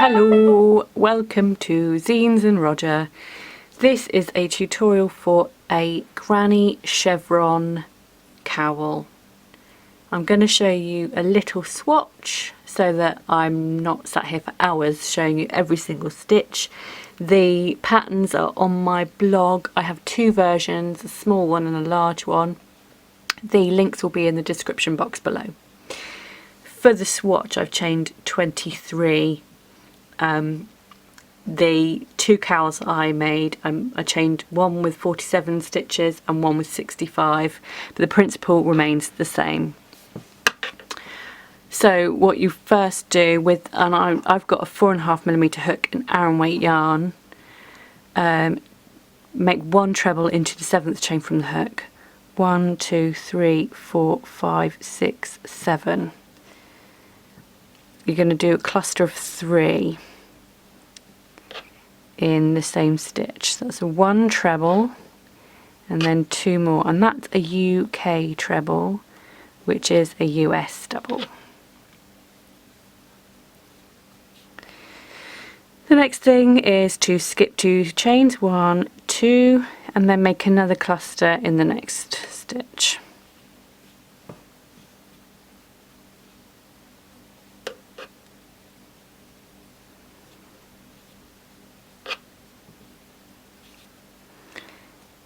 Hello, welcome to Zines and Roger. This is a tutorial for a granny chevron cowl. I'm going to show you a little swatch so that I'm not sat here for hours showing you every single stitch. The patterns are on my blog. I have two versions, a small one and a large one. The links will be in the description box below. For the swatch I've chained 23. The two cowls I made, I chained one with 47 stitches and one with 65, but the principle remains the same. So what you first do with, and I've got a 4.5mm hook and Aran weight yarn, make one treble into the 7th chain from the hook. 1, 2, 3, 4, 5, 6, 7. You're going to do a cluster of 3 in the same stitch. So that's a 1 treble and then 2 more, and that's a UK treble, which is a US double. The next thing is to skip 2 chains, 1, 2, and then make another cluster in the next stitch.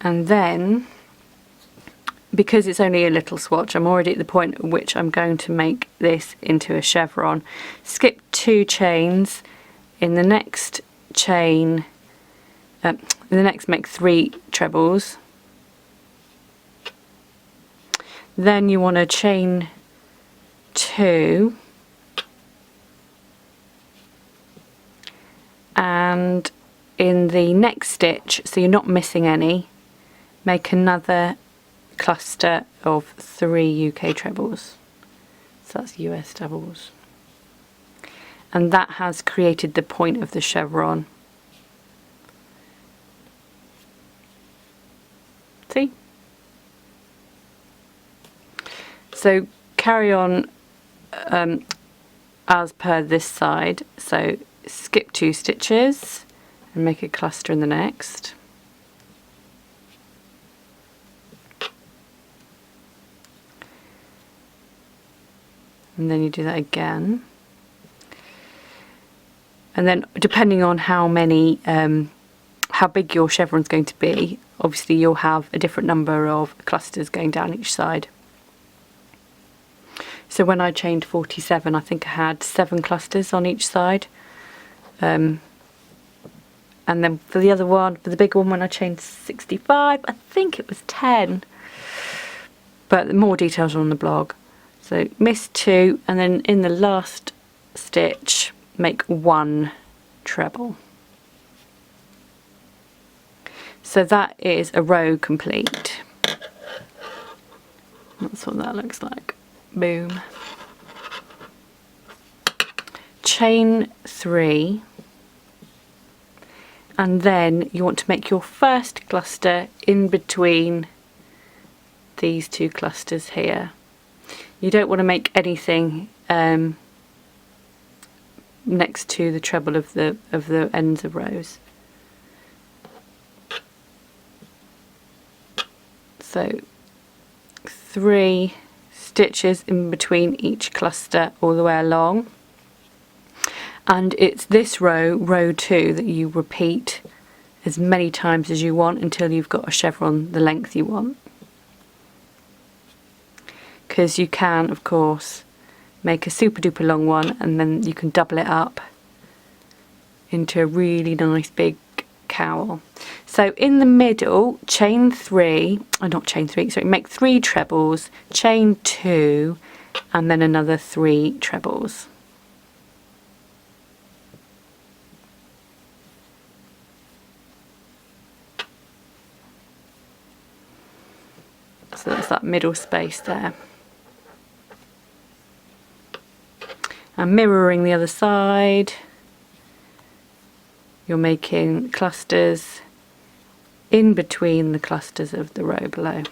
And then, because it's only a little swatch, I'm already at the point at which I'm going to make this into a chevron. Skip 2 chains, in the next chain, make 3 trebles. Then you want to chain 2 and in the next stitch, so you're not missing any, make another cluster of 3 UK trebles. So that's US doubles. And that has created the point of the chevron. See? So carry on as per this side. So skip 2 stitches and make a cluster in the next. And then you do that again. And then depending on how many, how big your chevron's going to be, obviously you'll have a different number of clusters going down each side. So when I chained 47, I think I had 7 clusters on each side. And then for the other one, for the big one, when I chained 65, I think it was 10. But more details are on the blog. So miss 2, and then in the last stitch make 1 treble. So that is a row complete. That's what that looks like. Boom. Chain 3, and then you want to make your first cluster in between these 2 clusters here. You don't want to make anything next to the treble of the ends of rows. So 3 stitches in between each cluster all the way along, and it's this row, row 2, that you repeat as many times as you want until you've got a chevron the length you want. Because you can, of course, make a super duper long one and then you can double it up into a really nice big cowl. So in the middle, chain 3, not chain 3, sorry, make 3 trebles, chain 2, and then another 3 trebles. So that's that middle space there. And mirroring the other side, you're making clusters in between the clusters of the row below.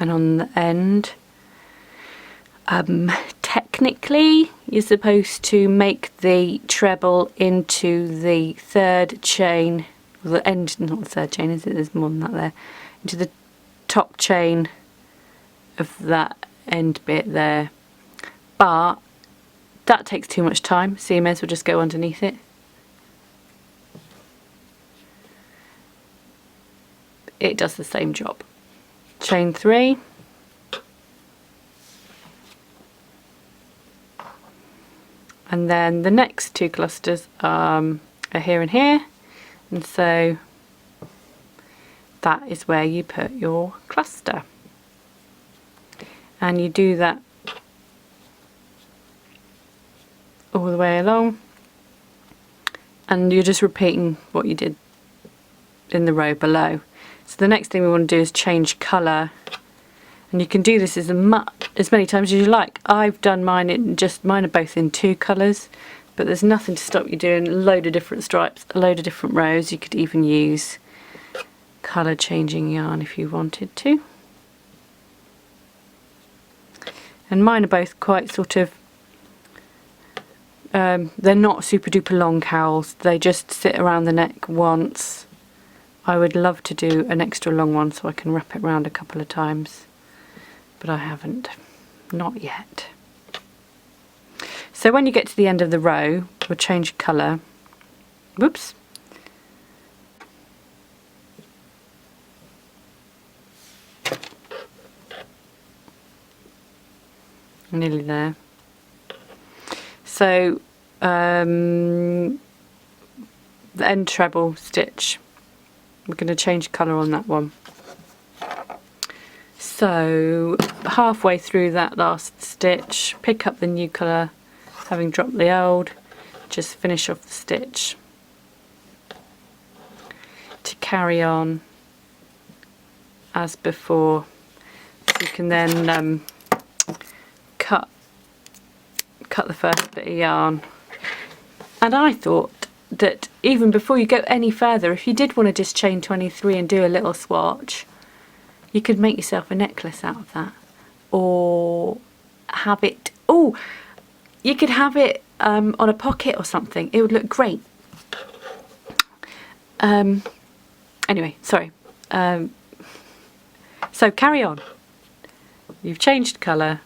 and on the end. Technically you're supposed to make the treble into the third chain, the end, not the third chain, is it? There's more than that there. Into the top chain of that end bit there, but that takes too much time, so you may as well just go underneath it. It does the same job. Chain 3, and then the next 2 clusters are here and here, and so that is where you put your cluster, and you do that all the way along, and you're just repeating what you did in the row below. So the next thing we want to do is change colour, and you can do this as many times as you like. I've done mine mine are both in 2 colours, but there's nothing to stop you doing a load of different stripes, a load of different rows. You could even use colour changing yarn if you wanted to. And mine are both quite sort of, they're not super duper long cowls, they just sit around the neck once. I would love to do an extra long one so I can wrap it around a couple of times, but I haven't, not yet. So when you get to the end of the row, we'll change colour. Whoops. Nearly there. So the end treble stitch, we're going to change colour on that one. So halfway through that last stitch, pick up the new colour, having dropped the old, just finish off the stitch to carry on as before. So you can then cut the first bit of yarn. And I thought that even before you go any further, if you did want to just chain 23 and do a little swatch, you could make yourself a necklace out of that, or have it, oh, you could have it on a pocket or something. It would look great. Anyway, sorry. So carry on. You've changed colour,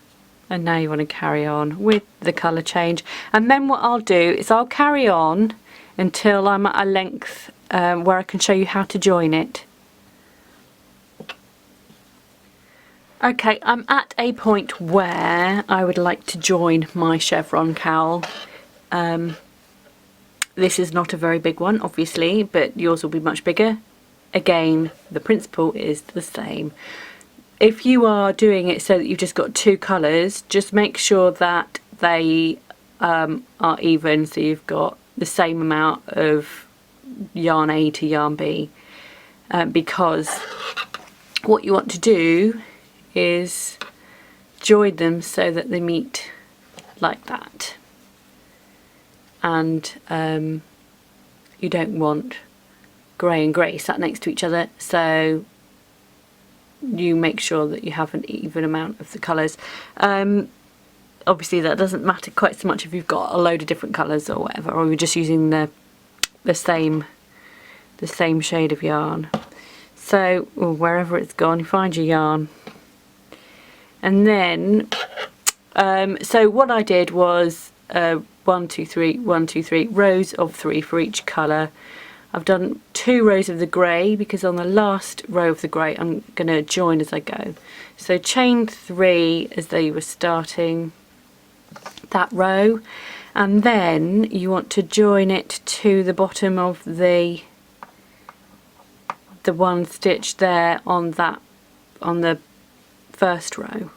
and now you want to carry on with the colour change. And then what I'll do is I'll carry on until I'm at a length where I can show you how to join it. Okay, I'm at a point where I would like to join my chevron cowl. This is not a very big one, obviously, but yours will be much bigger. Again, the principle is the same. If you are doing it so that you've just got 2 colours, just make sure that they are even, so you've got the same amount of yarn A to yarn B, because what you want to do is join them so that they meet like that, and you don't want grey and grey sat next to each other, so you make sure that you have an even amount of the colours. Obviously that doesn't matter quite so much if you've got a load of different colours or whatever, or you're just using the same shade of yarn. So wherever it's gone, you find your yarn, and then so what I did was 1 2 3 1 2 3 rows of 3 for each colour. I've done 2 rows of the grey because on the last row of the grey I'm going to join as I go. So chain 3 as though you were starting that row, and then you want to join it to the bottom of the one stitch there on the first row.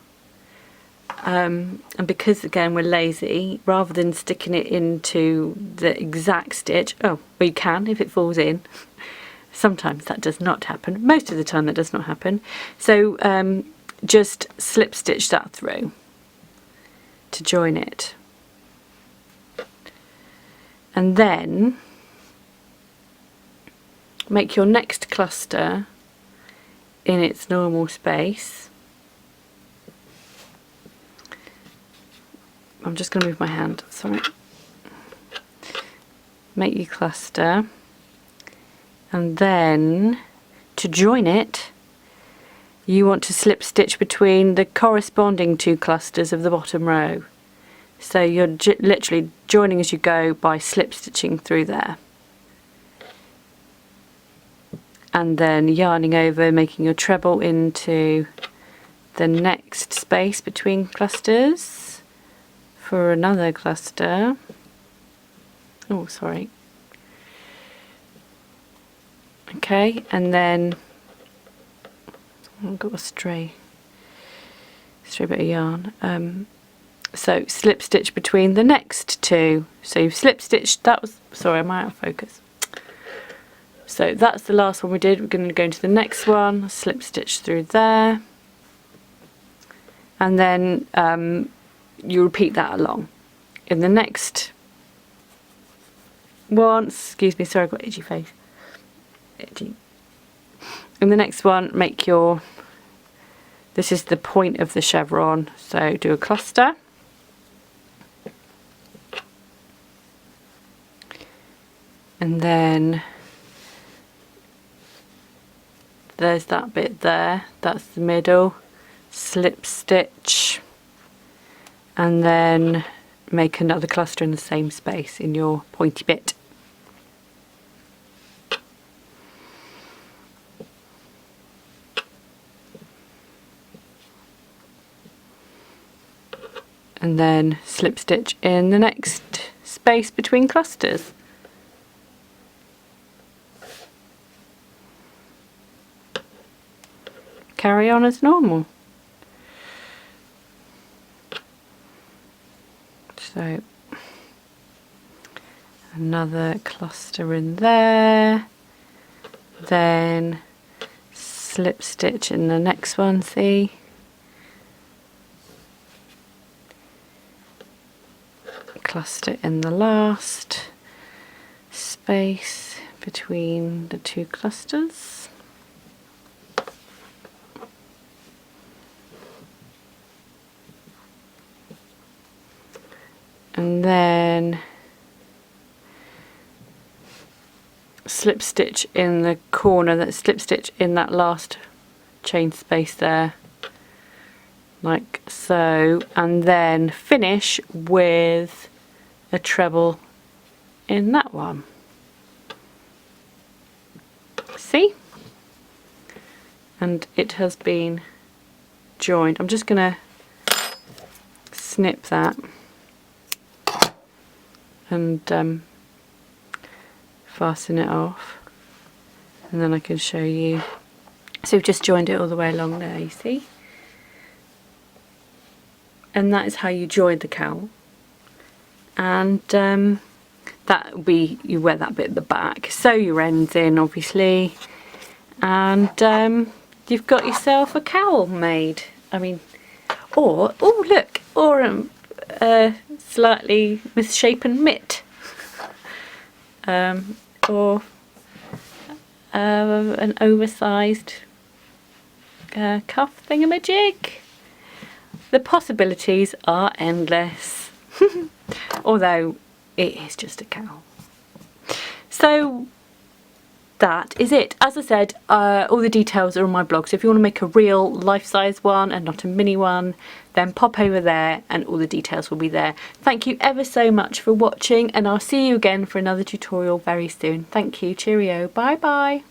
And because again we're lazy, rather than sticking it into the exact stitch, well you can if it falls in. Sometimes that does not happen. Most of the time that does not happen. So just slip stitch that through to join it. And then make your next cluster in its normal space. I'm just going to move my hand, sorry. Make your cluster, and then to join it you want to slip stitch between the corresponding 2 clusters of the bottom row. So you're literally joining as you go by slip stitching through there. And then yarning over, making your treble into the next space between clusters for another cluster. Oh, sorry. Okay, and then I've got a stray bit of yarn. So slip stitch between the next 2. So you've slip stitched, that was, sorry, I'm out of focus. So that's the last one we did. We're going to go into the next one, slip stitch through there, and then you repeat that along. In the next one, excuse me, sorry, I've got itchy face. Itchy. In the next one, make your, this is the point of the chevron, so do a cluster. And then there's that bit there, that's the middle, slip stitch, and then make another cluster in the same space in your pointy bit. And then slip stitch in the next space between clusters. Carry on as normal. So another cluster in there, then slip stitch in the next one, see? Cluster in the last space between the 2 clusters. And then slip stitch in the corner, that slip stitch in that last chain space there, like so, and then finish with a treble in that one. See? And it has been joined. I'm just gonna snip that and fasten it off, and then I can show you. So we've just joined it all the way along there, you see? And that is how you join the cowl. And that will be, you wear that bit at the back, sew your ends in obviously, and you've got yourself a cowl made. I mean, or, oh look, or a slightly misshapen mitt, or an oversized cuff thingamajig. The possibilities are endless. Although it is just a cowl. So that is it. As I said, all the details are on my blog, so if you want to make a real life-size one and not a mini one, then pop over there and all the details will be there. Thank you ever so much for watching, and I'll see you again for another tutorial very soon. Thank you, cheerio, bye bye.